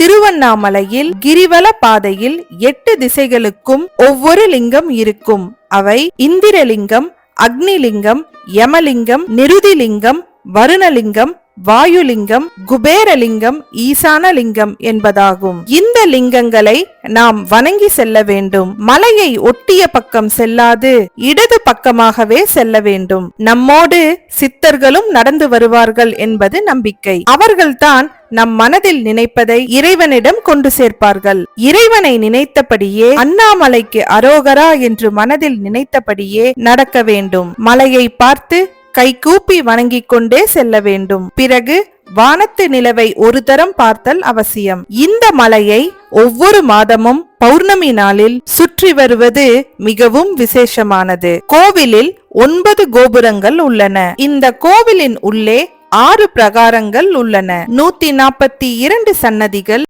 திருவண்ணாமலையில் கிரிவல பாதையில் 8 திசைகளுக்கும் ஒவ்வொரு லிங்கம் இருக்கும். அவை இந்திரலிங்கம், அக்னிலிங்கம், யமலிங்கம், நிருதிலிங்கம், வருணலிங்கம், வாயுலிங்கம், குபேரலிங்கம், ஈசானலிங்கம் என்பதாகும். இந்த லிங்கங்களை நாம் வணங்கி செல்ல வேண்டும். மலையை ஒட்டிய பக்கம் செல்லாது இடது பக்கமாகவே செல்ல வேண்டும். நம்மோடு சித்தர்களும் நடந்து வருவார்கள் என்பது நம்பிக்கை. அவர்கள்தான் நம் மனதில் நினைப்பதை இறைவனிடம் கொண்டு சேர்ப்பார்கள். இறைவனை நினைத்தபடியே, அண்ணாமலைக்கு அரோகரா என்று மனதில் நினைத்தபடியே நடக்க வேண்டும். மலையை பார்த்து கைகூப்பி வணங்கிக் கொண்டே செல்ல வேண்டும். பிறகு வானத்து நிலவை ஒரு தரம் பார்த்தல் அவசியம். இந்த மலையை ஒவ்வொரு மாதமும் பௌர்ணமி நாளில் சுற்றி வருவது மிகவும் விசேஷமானது. கோவிலில் 9 கோபுரங்கள் உள்ளன. இந்த கோவிலின் உள்ளே 6 பிரகாரங்கள் உள்ளன. 142 சன்னதிகள்,